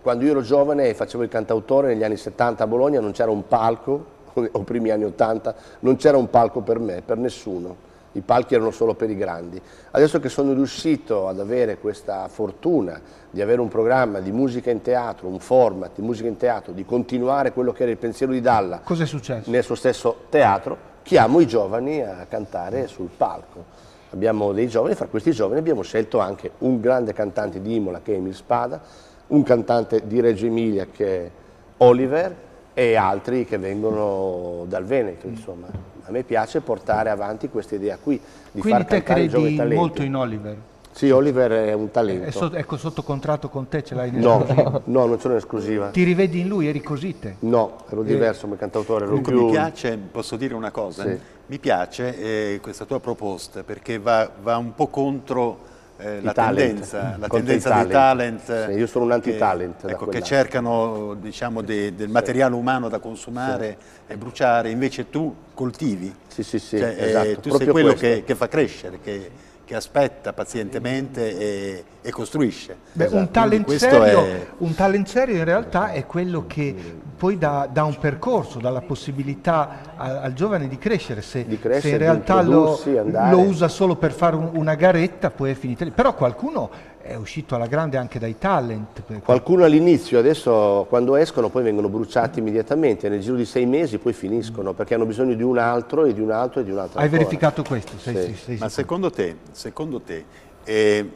quando io ero giovane e facevo il cantautore negli anni 70 a Bologna non c'era un palco, o primi anni 80, non c'era un palco per me, per nessuno. I palchi erano solo per i grandi. Adesso che sono riuscito ad avere questa fortuna di avere un programma di musica in teatro, un format di musica in teatro, di continuare quello che era il pensiero di Dalla Cos'è successo? nel suo stesso teatro, chiamo i giovani a cantare sul palco. Abbiamo dei giovani, fra questi giovani abbiamo scelto anche un grande cantante di Imola che è Emil Spada, un cantante di Reggio Emilia che è Oliver e altri che vengono dal Veneto, insomma. A me piace portare avanti questa idea qui, di Quindi far te cantare i giovani credi talenti. molto in Oliver? Sì, Oliver è un talento. Ecco, sotto contratto con te ce l'hai in No, esclusiva? no, non sono in esclusiva. Ti rivedi in lui? Eri così te? No, ero diverso come cantautore, ero Comunque più... mi piace, posso dire una cosa? Sì. Mi piace questa tua proposta perché va un po' contro la talent. tendenza Contro i dei talent. Sì, io sono un anti-talent. da Ecco, che quell'anno. cercano diciamo, del materiale umano da consumare e bruciare, invece tu coltivi. Sì, Cioè, esatto, tu sei proprio quello questo. che fa crescere, che aspetta pazientemente e costruisce. Beh, Esatto. un, talent Quindi serio, questo è... un talent serio in realtà è quello che poi dà un percorso, dà la possibilità al giovane di crescere. Se in di realtà introdursi, andare. lo usa solo per fare una garetta, poi è finita lì. Però qualcuno è uscito alla grande anche dai talent. Qualcuno all'inizio, adesso quando escono poi vengono bruciati immediatamente, nel giro di 6 mesi poi finiscono, perché hanno bisogno di un altro e di un altro e di un altro. Hai verificato questo? Sì. Ma secondo te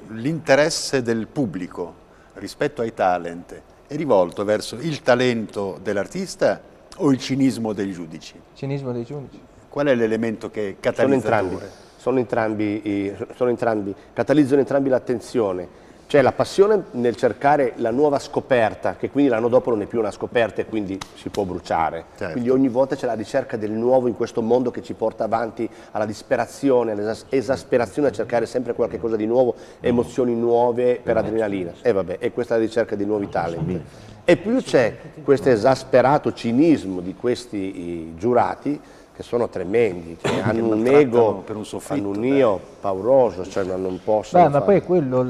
l'interesse del pubblico rispetto ai talent è rivolto verso il talento dell'artista o il cinismo dei giudici? Cinismo dei giudici. Qual è l'elemento che è catalizzatore? Sono entrambi, catalizzano entrambi l'attenzione. C'è la passione nel cercare la nuova scoperta, che quindi l'anno dopo non è più una scoperta e quindi si può bruciare. Certo. Quindi ogni volta c'è la ricerca del nuovo in questo mondo che ci porta avanti alla disperazione, all'esasperazione, a cercare sempre qualche cosa di nuovo, emozioni nuove per adrenalina. E vabbè, e questa è la ricerca di nuovi talent. E più c'è questo esasperato cinismo di questi giurati, che sono tremendi, che hanno un ego, hanno un io pauroso, cioè non possono ma poi è quello,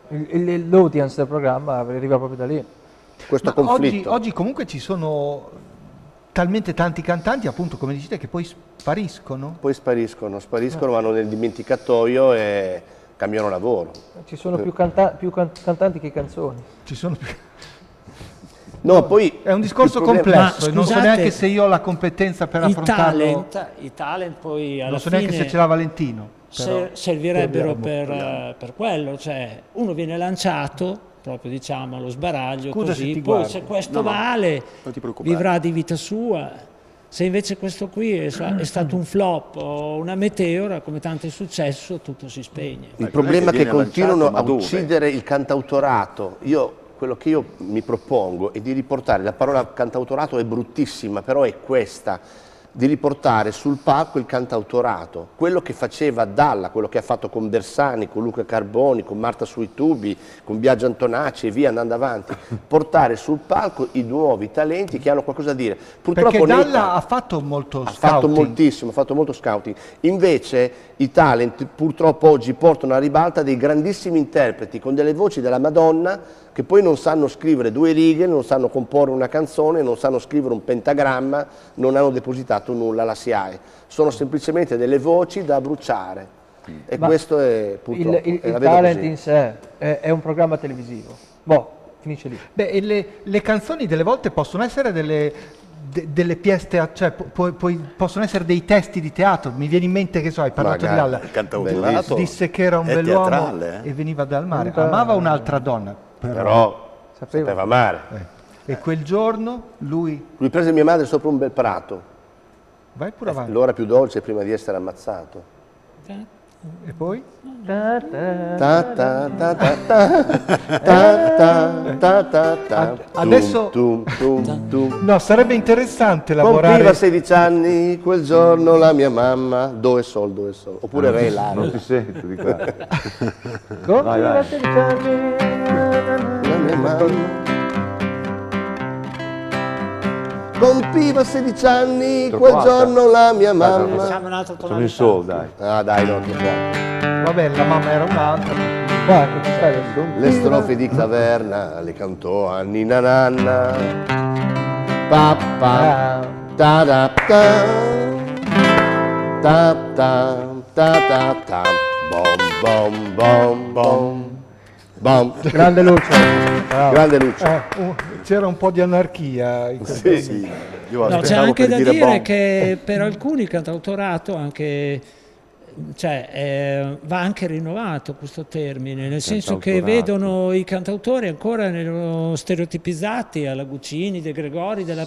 l'audience del programma arriva proprio da lì. Questo conflitto. Oggi comunque ci sono talmente tanti cantanti, appunto, come dicete, che poi spariscono. Poi spariscono, vanno nel dimenticatoio e cambiano lavoro. Ci sono più cantanti che canzoni. Ci sono più... No, poi è un discorso complesso, non so neanche se io ho la competenza per affrontarlo. I talent poi alla non so fine neanche se ce l'ha Valentino. Servirebbero per quello, cioè uno viene lanciato proprio diciamo allo sbaraglio, Scusa così, poi se questo vale vivrà di vita sua. Se invece questo qui è stato un flop o una meteora, come tanto è successo, tutto si spegne. Il problema è che continuano a uccidere il cantautorato. Quello che io mi propongo è di riportare, la parola cantautorato è bruttissima, però è questa, di riportare sul palco il cantautorato, quello che faceva Dalla, quello che ha fatto con Bersani, con Luca Carboni, con Marta sui tubi, con Biagio Antonacci e via andando avanti, portare sul palco i nuovi talenti che hanno qualcosa da dire. Purtroppo perché Dalla ha fatto molto scouting. Ha fatto moltissimo, ha fatto molto scouting. Invece i talent purtroppo oggi portano alla ribalta dei grandissimi interpreti con delle voci della Madonna che poi non sanno scrivere 2 righe, non sanno comporre una canzone, non sanno scrivere un pentagramma, non hanno depositato nulla alla SIAE. Sono semplicemente delle voci da bruciare. E questo è purtroppo il talent in sé è un programma televisivo. Finisce lì. Beh, le canzoni delle volte possono essere delle pièce, cioè possono essere dei testi di teatro. Mi viene in mente che hai parlato di Dalla, disse che era un bell'uomo e veniva dal mare, amava un'altra donna, però sapeva amare. E quel giorno lui prese mia madre sopra un bel prato. Vai pure avanti. L'ora più dolce prima di essere ammazzato. E poi? Adesso no, sarebbe interessante lavorare. Compiva 16 anni quel giorno la mia mamma. Dove sol. Oppure Re Lara. Non ti sento di qua. Compiva 16 anni la mia mamma. Compiva 16 anni quel giorno la mia mamma. Facciamo un altro Sono in sol, dai. Dai, no, troppo. Vabbè, la mamma era un'altra. Le strofe di Taverna le cantò a Nina Nanna. Papà, ta da ta, ta ta ta ta, bom bom bom bom. Grande Lucio. Grande Lucio. C'era un po' di anarchia in questo sì. No, c'è anche da dire che per alcuni cantautorato anche, va anche rinnovato questo termine, nel senso che vedono i cantautori ancora stereotipizzati alla Guccini, De Gregori, della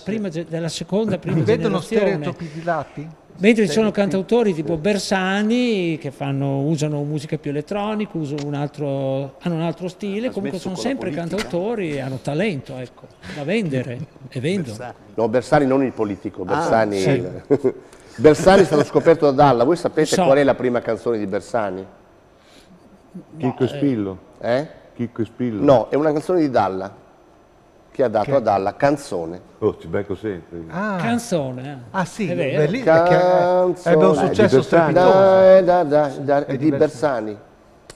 seconda, prima vedono generazione. stereotipizzati? Mentre ci sono cantautori tipo Bersani che usano musica più elettronica, hanno un altro stile, comunque sono sempre cantautori e hanno talento, ecco, da vendere e vendono. No, Bersani non il politico, Bersani. Bersani è stato scoperto da Dalla. Voi sapete qual è la prima canzone di Bersani? Chicco e Spillo. Chicco e Spillo. No, è una canzone di Dalla che ha dato a Dalla Canzone. Ci becco sempre. Canzone. Sì, è vero. Ebbe un successo strepitoso. Di Bersani.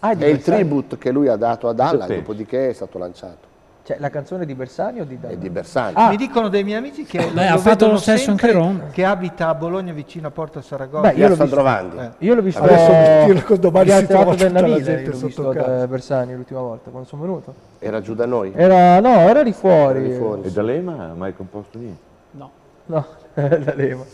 È il tribute che lui ha dato a Dalla, dopodiché è stato lanciato. Cioè, la canzone di Bersani o di D'Annunzio? È di Bersani. Mi dicono dei miei amici che Beh, ha fatto vedono lo stesso sempre, anche Ronda. che abita a Bologna vicino a Porta Saragozza. Beh, io l'ho Piazza visto, Androvandi. io l'ho visto Adesso domani si trova del tutta la Navile, gente io l'ho sotto visto casa. da Bersani l'ultima volta, quando sono venuto. Era giù da noi. Era di fuori. Era di fuori. E D'Alema ha mai composto niente? No. No, da Leva.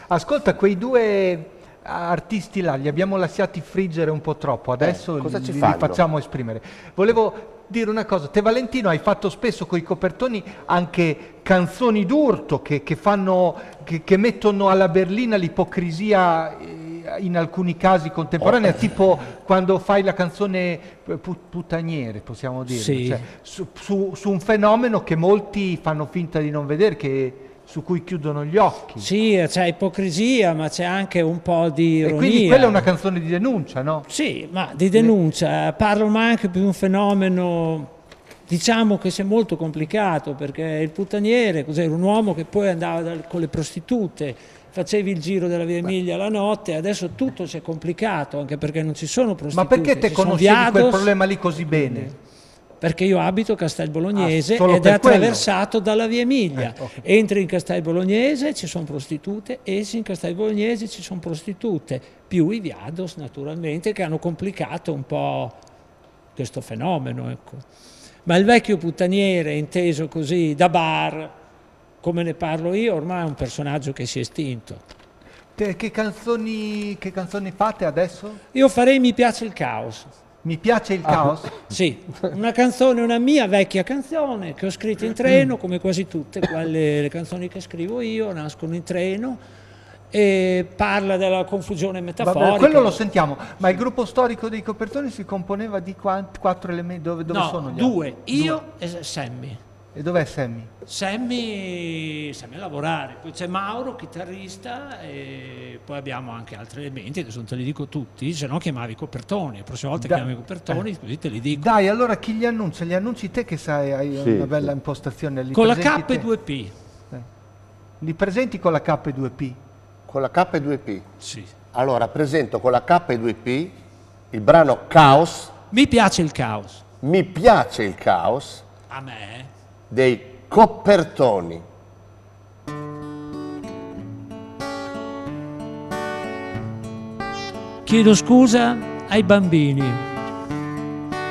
Ascolta, quei due artisti là li abbiamo lasciati friggere un po' troppo, adesso cosa ci li fanno? facciamo esprimere. Volevo dire una cosa, te Valentino hai fatto spesso coi copertoni anche canzoni d'urto che mettono alla berlina l'ipocrisia in alcuni casi contemporanea, tipo quando fai la canzone puttaniere, possiamo dire, Sì. cioè, su un fenomeno che molti fanno finta di non vedere, su cui chiudono gli occhi. Sì, c'è ipocrisia, ma c'è anche un po' di ironia. E quindi quella è una canzone di denuncia, no? Sì, ma di denuncia. Parlano anche di un fenomeno, diciamo che sia molto complicato, perché il puttaniere cos'era? Un uomo che poi andava con le prostitute, facevi il giro della via Emilia la notte, adesso tutto si è complicato, anche perché non ci sono prostitute. Ma perché te ci sono conoscevi quel viados, problema lì così bene? Perché io abito a Castel Bolognese solo ed è per quello? attraversato dalla via Emilia. Okay. Entri in Castel Bolognese, ci sono prostitute, esci in Castel Bolognese, ci sono prostitute, più i viados naturalmente, che hanno complicato un po' questo fenomeno. Ecco. Ma il vecchio puttaniere, inteso così, da bar, come ne parlo io, ormai è un personaggio che si è estinto. Che canzoni fate adesso? Io farei Mi piace il caos. Mi piace il caos? Sì, una canzone, una mia vecchia canzone che ho scritto in treno, come quasi tutte le canzoni che scrivo io, nascono in treno e parla della confusione metaforica. Vabbè, quello lo sentiamo, ma il gruppo storico dei copertoni si componeva di 4 elementi, dove sono gli altri? 2, io e Sammy. E dov'è Sammy? Sammy a lavorare, poi c'è Mauro, chitarrista, e poi abbiamo anche altri elementi che te li dico tutti, se no chiamavi i copertoni, la prossima volta chiami i copertoni, così te li dico. Dai, allora chi li annuncia? Li annunci te che sai, hai una bella impostazione. Con la K2P. Li presenti con la K2P? Con la K2P? Sì. Allora, presento con la K2P il brano Caos. Mi piace il caos. Mi piace il caos. A me? Dei Copertoni. Chiedo scusa ai bambini.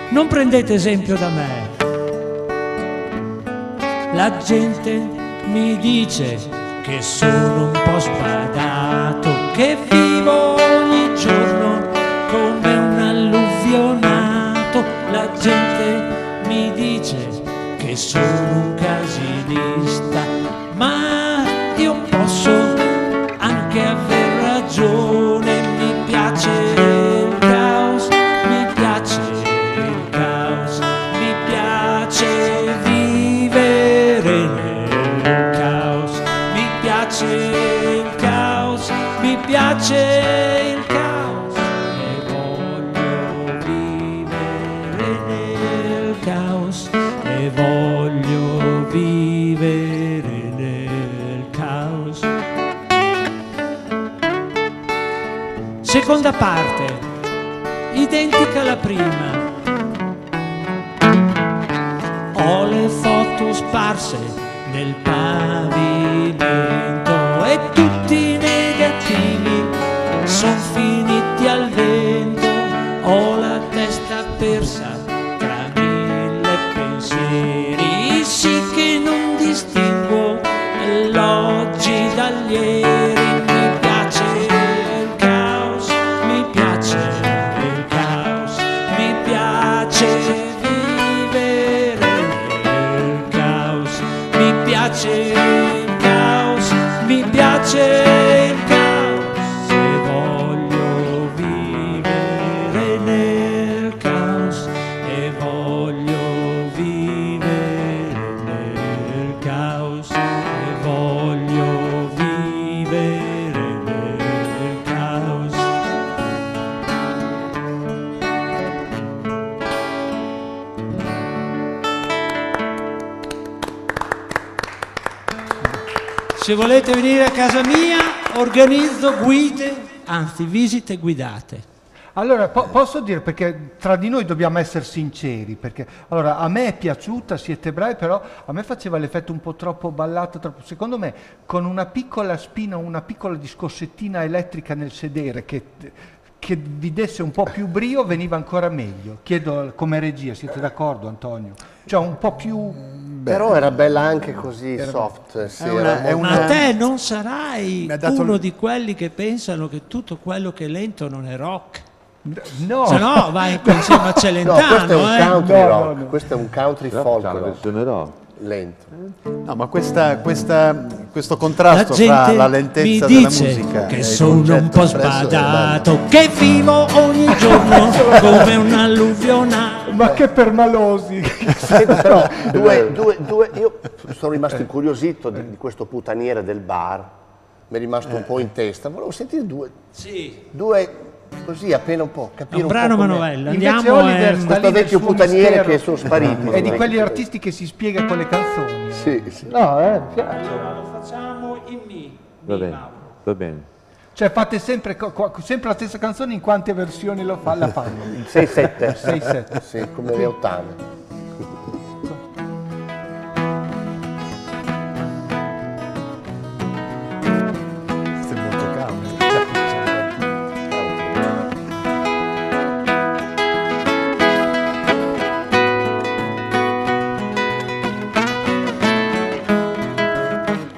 Non prendete esempio da me. La gente mi dice che sono un po' sbadato, che vivo ogni giorno come un alluvionato. La gente mi dice che sono un casinista, ma io posso anche aver ragione. Mi piace il caos, mi piace il caos, mi piace vivere nel caos, mi piace il caos, mi piace il caos e voglio vivere nel caos. E voglio vivere nel caos. Seconda parte, identica alla prima. Ho le foto sparse nel pavimento e tutti i negativi sono finiti al vento. Ho la testa persa tra mille pensieri, sì che non distinguo l'oggi dagli ieri. Mi piace il caos, mi piace il caos, mi piace vivere nel caos, mi piace il caos, mi piace il caos e voglio vivere nel caos e voglio vivere nel caos e voglio vivere nel caos. Se volete venire a casa mia, organizzo guide, anzi visite guidate. Allora, posso dire, perché tra di noi dobbiamo essere sinceri, perché allora a me è piaciuta, siete bravi, però a me faceva l'effetto un po' troppo ballato, secondo me con una piccola spina, una piccola discorsettina elettrica nel sedere che vi desse un po' più brio veniva ancora meglio. Chiedo come regia, siete d'accordo Antonio? Cioè un po' più... Però era bella anche così, soft. Sì, Ma te non sarai uno di quelli che pensano che tutto quello che è lento non è rock? No, se no vai insieme a Celentano. No, questo è un country rock, questo è un country folk la rock. versione rock. Lento. No, ma questo contrasto fra la lentezza della musica che e il sono un concetto po' espresso è sbadato, che vivo ogni giorno come un alluvionale. Ma che permalosi! Però io sono rimasto incuriosito di questo putaniere del bar, mi è rimasto un po' in testa, volevo sentire due così appena un po', capire un brano manovella. Invece Oliver sta questo lì nel vecchio suo putaniere mistero. che sono spariti. È di quegli artisti che si spiega con le canzoni. Sì, sì. No, mi piace. Allora lo facciamo in Mi. Va bene, va bene. Cioè fate sempre la stessa canzone, in quante versioni la fanno? 6-7. 6-7. Sì, come le ottave. Questo è molto calmo.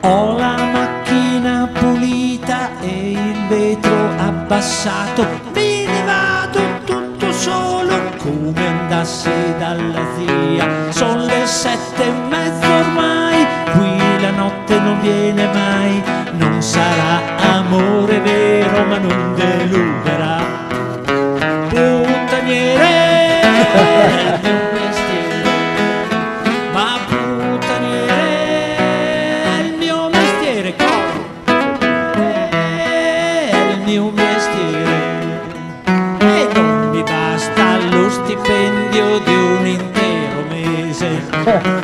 Ho la macchina pulita e il vetro abbassato, me ne vado tutto solo come andassi dalla zia. Sono le 7:30 ormai, qui la notte non viene mai, non sarà amore vero ma non deluderà. Puttaniere è il mio mestiere, ma puttaniere è il mio mestiere, è il mio mestiere, e non mi basta lo stipendio di un intero mese.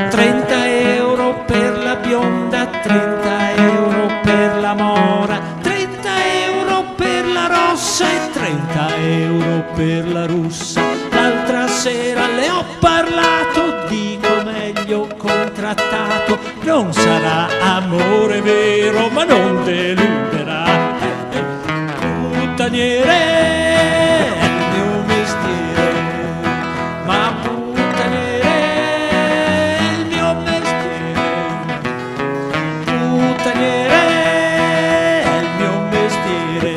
30 euro per la bionda, 30 euro per la mora, 30 euro per la rossa e 30 euro per la russa. L'altra sera le ho parlato, dico meglio contrattato, non sarà amore vero ma non deluderà. Puttaniere è il mio mestiere, ma puttaniere è il mio mestiere, puttaniere è il mio mestiere,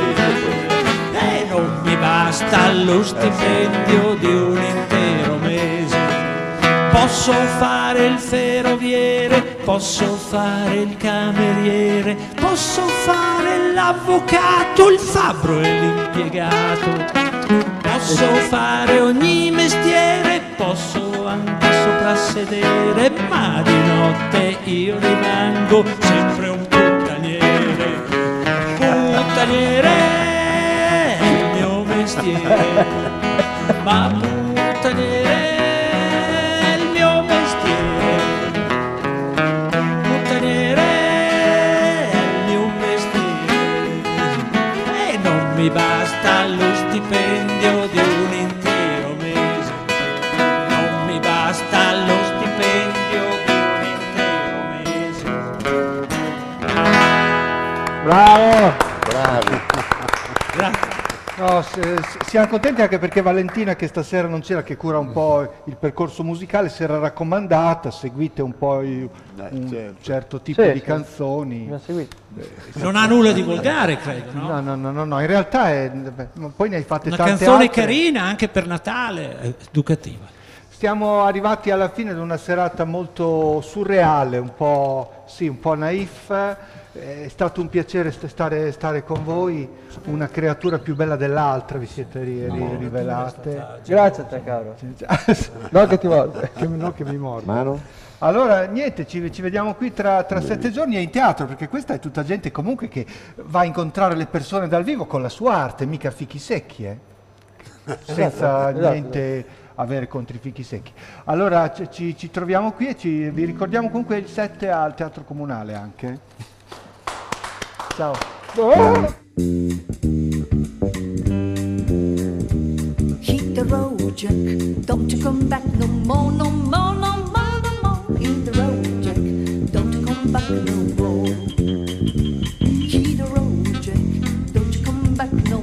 e non mi basta lo stipendio di un intero mese. Posso fare il ferroviere, posso fare il cameriere, posso fare l'avvocato, il fabbro e l'impiegato. Posso fare ogni mestiere, posso anche soprassedere, ma di notte io rimango sempre un puttaniere. Puttaniere è il mio mestiere, ma puttaniere è il mio mestiere, puttaniere è il mio mestiere, e non mi basta lo stipendio di un intero mese, non mi basta lo stipendio di un intero mese. Bravo! Bravi. Grazie. No, siamo contenti anche perché Valentina, che stasera non c'era, che cura un po' il percorso musicale, si era raccomandata, seguite un po' un certo tipo di canzoni. Non ha nulla di volgare, credo, no? No, in realtà poi ne hai fatte Una tante canzone altre. carina anche per Natale, educativa. Stiamo arrivati alla fine di una serata molto surreale, un po' naif. È stato un piacere stare con voi, una creatura più bella dell'altra, vi siete rivelate. Grazie a te, caro. No che ti morde. No che mi morde. Mano? Allora, niente, ci vediamo qui tra 7 giorni e in teatro, perché questa è tutta gente comunque che va a incontrare le persone dal vivo con la sua arte, mica fichi secchi, senza niente avere contro i fichi secchi. Allora ci troviamo qui e vi ricordiamo comunque il 7 al Teatro Comunale anche. Ciao. Jack. Don't you come back no more, no more, no more, no more. Hit the road, Jack. Don't you come back no more. Hit the road, Jack. Don't you come back no